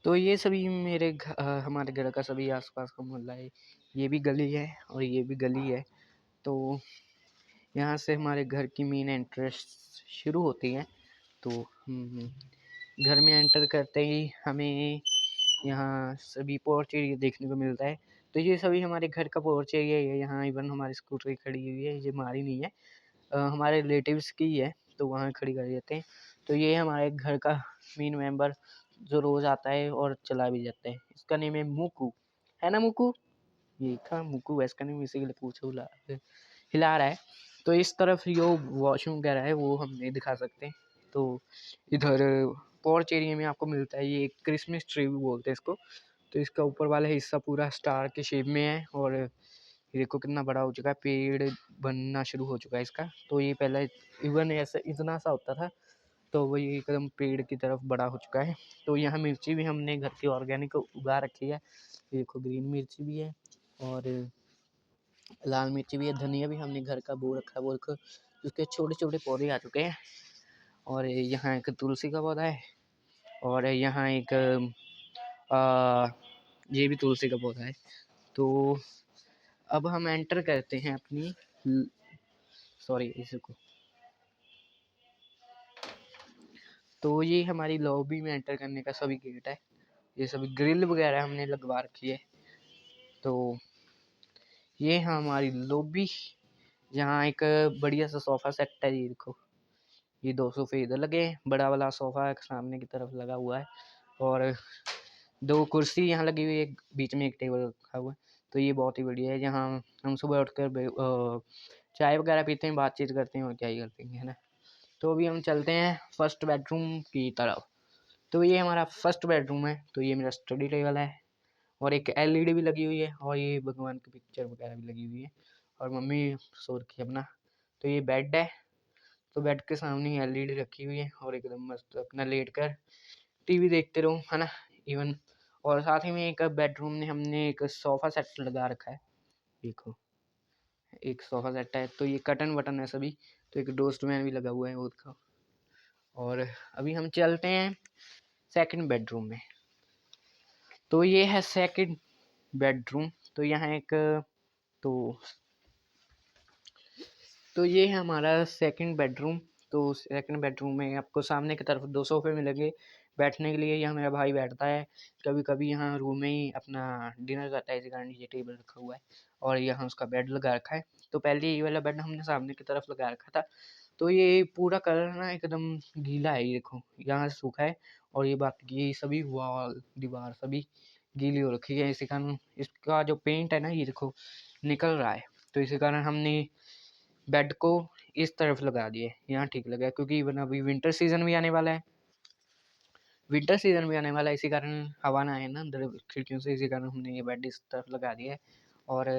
तो ये सभी हमारे घर का सभी आसपास का मोहल्ला है। ये भी गली है और ये भी गली है। तो यहाँ से हमारे घर की मेन एंट्रेंस शुरू होती है। तो हम घर में एंटर करते ही हमें यहाँ सभी पोर्च एरिया देखने को मिलता है। तो ये सभी हमारे घर का पोर्च एरिया है। यहाँ इवन हमारी स्कूटरी खड़ी हुई है, ये हमारी नहीं है, हमारे रिलेटिव्स की है, तो वहाँ खड़ी कर देते हैं। तो ये हमारे घर का मेन मेंबर जो रोज आता है और चला भी जाता है। इसका नेम है मुकू, है ना मुकू? ये था मुकू है इसका नेम, इसीलिए पूछो हिला रहा है। तो इस तरफ जो वॉशरूम वगैरह है वो हम नहीं दिखा सकते। तो इधर पोर्च एरिया में आपको मिलता है ये क्रिसमस ट्री भी बोलते हैं इसको। तो इसका ऊपर वाला हिस्सा पूरा स्टार के शेप में है और ये देखो कितना बड़ा हो चुका है, पेड़ बनना शुरू हो चुका है इसका। तो ये पहले इवन ऐसा इतना सा होता था, तो वो ये एकदम पेड़ की तरफ बड़ा हो चुका है। तो यहाँ मिर्ची भी हमने घर की ऑर्गेनिक उगा रखी है। ये देखो ग्रीन मिर्ची भी है और लाल मिर्ची भी है, धनिया भी हमने घर का बो रखा है, वो देखो उसके छोटे छोटे पौधे आ चुके हैं। और यहाँ एक तुलसी का पौधा है और यहाँ एक ये भी तुलसी का पौधा है। तो अब हम एंटर करते हैं अपनी सॉरी इसको। तो ये हमारी लॉबी में एंटर करने का सभी गेट है। ये सभी ग्रिल वगैरह हमने लगवा रखी है। तो ये है हमारी लॉबी। यहाँ एक बढ़िया सा सोफा सेट है, ये देखो ये 2 सोफे इधर लगे हैं, बड़ा वाला सोफा सामने की तरफ लगा हुआ है और 2 कुर्सी यहाँ लगी हुई है, बीच में एक टेबल रखा हुआ है। तो ये बहुत ही बढ़िया है, यहाँ हम सुबह उठकर चाय वगैरह पीते हैं, बातचीत करते हैं और क्या ही करते हैं, है ना। तो अभी हम चलते हैं फर्स्ट बेडरूम की तरफ। तो ये हमारा फर्स्ट बेडरूम है। तो ये मेरा स्टडी टेबल है और एक एलईडी भी लगी हुई है और ये भगवान की पिक्चर वगैरह भी लगी हुई है और मम्मी सो रखी है अपना। तो ये बेड है। तो बेड के सामने एलईडी रखी हुई है और एकदम मस्त अपना लेट कर टीवी देखते रहो, है ना। इवन और साथ ही में एक बेडरूम में हमने एक सोफा सेट लगा रखा है, देखो एक सोफा सेट है। तो ये कटन वटन है सभी। तो एक डोस्टमैन भी लगा हुआ है वो देखो। और अभी हम चलते हैं सेकंड बेडरूम में। तो ये है सेकंड बेडरूम। तो यहाँ एक तो तो ये है हमारा सेकंड बेडरूम। तो सेकंड बेडरूम में आपको सामने की तरफ 2 सोफे मिलेंगे बैठने के लिए। यहाँ मेरा भाई बैठता है कभी कभी, यहाँ रूम में ही अपना डिनर करता है, इसी कारण ये टेबल रखा हुआ है और यहाँ उसका बेड लगा रखा है। तो पहले ये वाला बेड हमने सामने की तरफ लगा रखा था। तो ये पूरा कलर ना एकदम गीला है, ये देखो यहाँ से सूखा है और ये बाकी ये सभी वॉल दीवार सभी गीली हो रखी है, इसी कारण इसका जो पेंट है ना ये देखो निकल रहा है। तो इसी कारण हमने बेड को इस तरफ लगा दिए, यहाँ ठीक लगा क्योंकि इवन अभी विंटर सीजन भी आने वाला है। इसी कारण हवा ना आए ना अंदर खिड़कियों से, इसी कारण हमने ये बेड इस तरफ लगा दिया है। और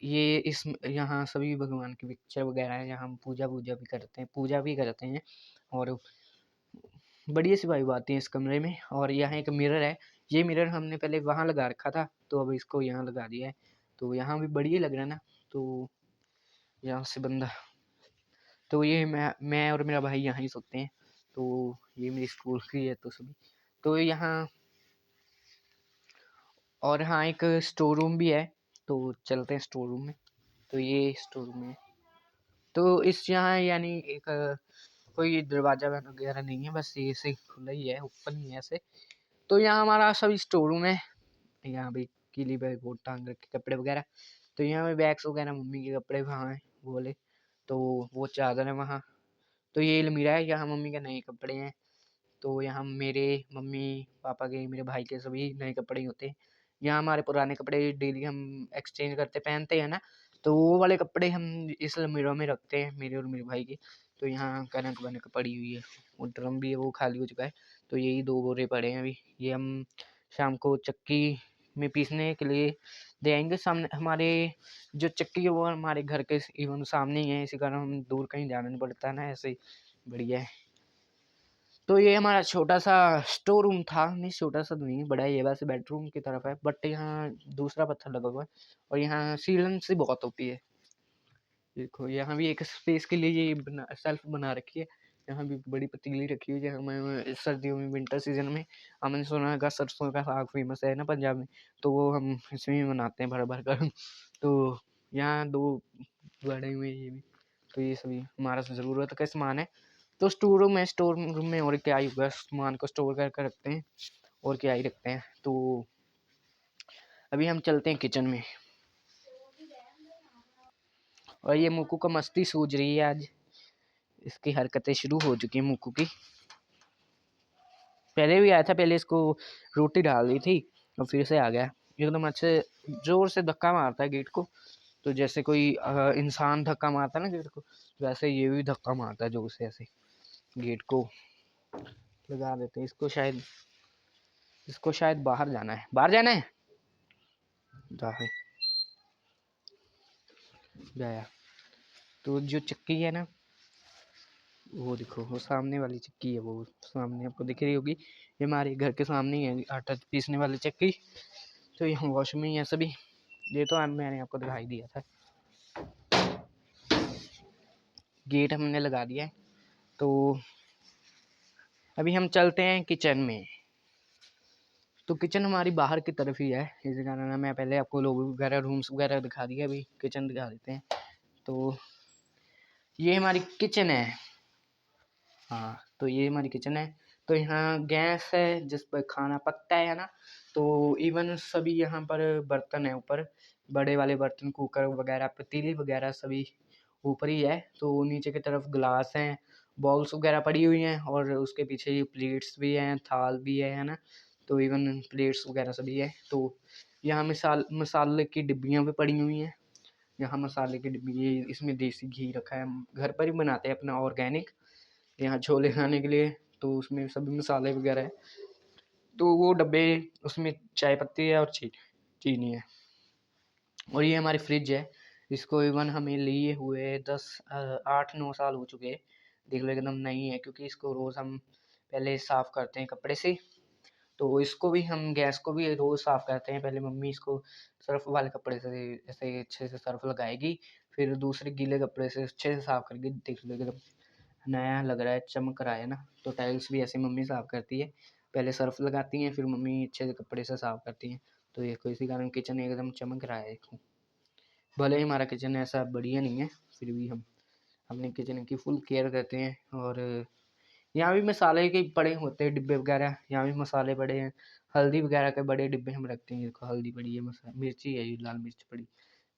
ये इस यहाँ सभी भगवान की पिक्चर वगैरह है, यहाँ हम पूजा भी करते हैं और बढ़िया सी वाइब आती है इस कमरे में। और यहाँ एक मिरर है, ये मिरर हमने पहले वहाँ लगा रखा था तो अब इसको यहाँ लगा दिया है। तो यहाँ भी बढ़िया लग रहा है ना। तो यहाँ से बंदा, तो ये मैं और मेरा भाई यहाँ ही सोते हैं। तो ये मेरी स्कूल की है तो सभी। तो यहाँ और हाँ एक स्टोर रूम भी है। तो चलते हैं स्टोर रूम में। तो ये स्टोर रूम है। तो इस यहाँ यानी एक कोई दरवाजा वगैरह नहीं है, बस ये ऐसे खुला ही है, ओपन ही है ऐसे। तो यहाँ हमारा सभी स्टोर रूम है। यहाँ भी कीली पे वो टांग रखे कपड़े वगैरह। तो यहाँ पे बैग्स वगैरह मम्मी के कपड़े वहाँ हैं वो वाले। तो वो चादर है वहाँ। तो ये अलमीरा है, यहाँ मम्मी के नए कपड़े हैं। तो यहाँ मेरे मम्मी पापा के मेरे भाई के सभी नए कपड़े ही होते हैं। यहाँ हमारे पुराने कपड़े डेली हम एक्सचेंज करते पहनते हैं ना। तो वो वाले कपड़े हम इस अलमीरा में रखते हैं, मेरे और मेरे भाई के। तो यहाँ कनक वनक पड़ी हुई है, वो ड्रम भी है वो खाली हो चुका है। तो यही 2 बोरे पड़े हैं अभी, ये हम शाम को चक्की में पीसने के लिए दे आएंगे। सामने हमारे जो चक्की है वो हमारे घर के इवन सामने ही है, इसी कारण हम दूर कहीं जाना नहीं पड़ता ना, ऐसे ही बढ़िया है। तो ये हमारा छोटा सा स्टोर रूम था, नहीं छोटा सा तो नहीं बड़ा है, ये वैसे बेडरूम की तरफ है बट यहाँ दूसरा पत्थर लगा हुआ है और यहाँ सीलन सी बहुत होती है। देखो यहाँ भी एक स्पेस के लिए ये सेल्फ बना रखी है। यहाँ भी बड़ी पतीली रखी हुई है। हमें सर्दियों में विंटर सीजन में हमने सुना का सरसों का साग फेमस है ना पंजाब में, तो वो हम इसमें भी बनाते हैं भर भर कर। तो यहाँ 2 बड़े हुए ये भी, तो ये सभी हमारा ज़रूरत का सामान है। तो स्टोर रूम में और क्या ही होगा, सामान को स्टोर कर रखते हैं और क्या ही रखते हैं। तो अभी हम चलते हैं किचन में। और ये मुक्कू को मस्ती सूझ रही है आज, इसकी हरकतें शुरू हो चुकी हैं मुक्कू की। पहले भी आया था, पहले इसको रोटी डाल दी थी और फिर से आ गया। एकदम अच्छे जोर से धक्का मारता है गेट को, तो जैसे कोई इंसान धक्का मारता है ना गेट को, वैसे ये भी धक्का मारता है जोर से, ऐसे गेट को लगा देते हैं। इसको शायद बाहर जाना है, बाहर जाना है, जाया। तो जो चक्की है ना, वो देखो, वो सामने वाली चक्की है, वो सामने आपको दिख रही होगी, ये हमारे घर के सामने ही है आटा पीसने वाली चक्की। तो यहाँ वॉश में ही है सभी, ये तो मैंने आपको दिखाई दिया था। गेट हमने लगा दिया है, तो अभी हम चलते हैं किचन में। तो किचन हमारी बाहर की तरफ ही है, इसी कारण मैं पहले आपको लोग वगैरह रूम्स वगैरह दिखा दिया, अभी किचन दिखा देते हैं। तो ये हमारी किचन है, हाँ, तो ये हमारी किचन है। तो यहाँ गैस है जिस पर खाना पकता है ना। तो इवन सभी यहाँ पर बर्तन है ऊपर, बड़े वाले बर्तन, कुकर वगैरह, पतीली वगैरह सभी ऊपर ही है। तो नीचे की तरफ गिलास हैं, बॉल्स वगैरह पड़ी हुई हैं, और उसके पीछे प्लेट्स भी हैं, थाल भी है ना। तो इवन प्लेट्स वगैरह सभी है। तो यहाँ मसाले की डिब्बियाँ भी पड़ी हुई हैं। यहाँ मसाले की डिब्बी, इसमें देसी घी रखा है, हम घर पर ही बनाते हैं अपना ऑर्गेनिक, यहाँ छोले खाने के लिए। तो उसमें सभी मसाले वगैरह है। तो वो डब्बे, उसमें चाय पत्ती है और चीनी है। और ये हमारी फ्रिज है, इसको इवन हमें लिए हुए 8-9 साल हो चुके हैं। देख लो एकदम नई है, क्योंकि इसको रोज़ हम पहले साफ़ करते हैं कपड़े से। तो इसको भी हम, गैस को भी रोज़ साफ़ करते हैं। पहले मम्मी इसको सर्फ वाले कपड़े से ऐसे अच्छे से सर्फ लगाएगी, फिर दूसरे गीले कपड़े से अच्छे से साफ़ करके, देख लो एकदम नया लग रहा है, चमक रहा है ना। तो टाइल्स भी ऐसे मम्मी साफ़ करती है, पहले सर्फ लगाती हैं, फिर मम्मी अच्छे से कपड़े से साफ़ करती हैं। तो ये इसी कारण किचन एकदम चमक रहा है। देखो, भले ही हमारा किचन ऐसा बढ़िया नहीं है, फिर भी हम अपने किचन की फुल केयर करते हैं। और यहाँ भी मसाले के पड़े होते हैं डिब्बे वगैरह, यहाँ भी मसाले पड़े हैं, हल्दी वगैरह के बड़े डिब्बे हम रखते हैं। देखो हल्दी पड़ी है, मिर्ची है, ये लाल मिर्च पड़ी,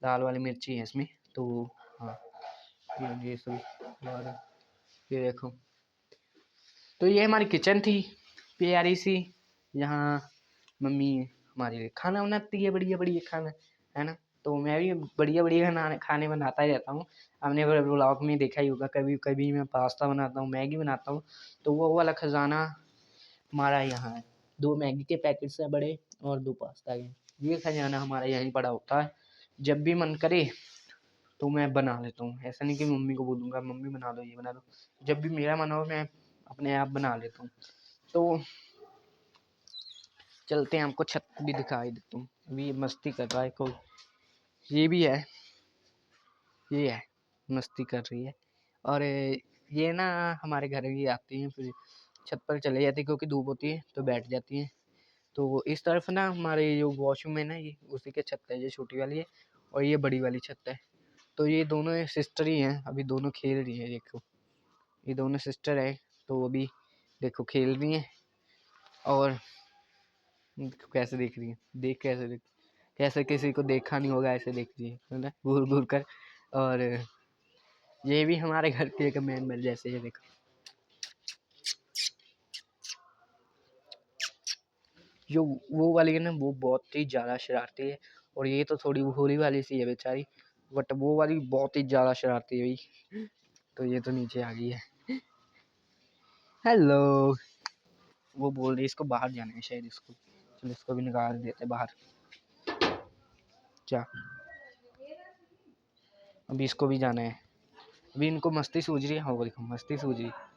लाल वाली मिर्ची है इसमें। तो हाँ, ये सभी, और ये देखो। तो ये हमारी किचन थी प्यारी सी, यहाँ मम्मी हमारे लिए खाना बनाती है, बढ़िया बढ़िया खाना, है ना। तो मैं भी बढ़िया बढ़िया खाने बनाता ही रहता हूँ। आपने ब्लॉग में देखा ही होगा, कभी कभी मैं पास्ता बनाता हूँ, मैगी बनाता हूँ। तो वो वाला खजाना हमारा यहाँ है, 2 मैगी के पैकेट्स है बड़े, और 2 पास्ता के। ये खजाना हमारा यहीं पड़ा होता है, जब भी मन करे तो मैं बना लेता हूँ। ऐसा नहीं कि मम्मी को बोलूँगा मम्मी बना दो, ये बना दो, जब भी मेरा मन हो मैं अपने आप बना लेता हूँ। तो चलते हैं, हमको छत भी दिखाई देता हूँ। अभी मस्ती कर रहा है कोई, ये भी है, ये है, मस्ती कर रही है। और ये ना हमारे घर ही आती हैं, फिर छत पर चले जाती है, क्योंकि धूप होती है तो बैठ जाती हैं। तो इस तरफ ना हमारे जो वॉशरूम है ना, ये उसी के छत है, ये छोटी वाली है और ये बड़ी वाली छत है। तो ये दोनों सिस्टर ही हैं, अभी दोनों खेल रही हैं। देखो, ये दोनों सिस्टर है, तो अभी देखो खेल रही हैं। और कैसे देख रही है, कैसे किसी को देखा नहीं होगा, ऐसे देख रही है ना, घूर घूर कर। और ये भी हमारे घर के एक मेंबर जैसे है, देखो। जो वो वाली है ना, वो बहुत ही ज़्यादा शरारती है, और ये तो थोड़ी भोली वाली सी है बेचारी, बट वो वाली बहुत ही ज़्यादा शरारती है भाई। तो ये तो नीचे आ गई है, हेलो। वो बोल रही है इसको बाहर जाना है शायद, इसको चलो इसको भी निकाल देते बाहर। क्या, अभी इसको भी जाना है, अभी इनको मस्ती सूझ रही है। हाँ, देखो मस्ती सूझ रही है।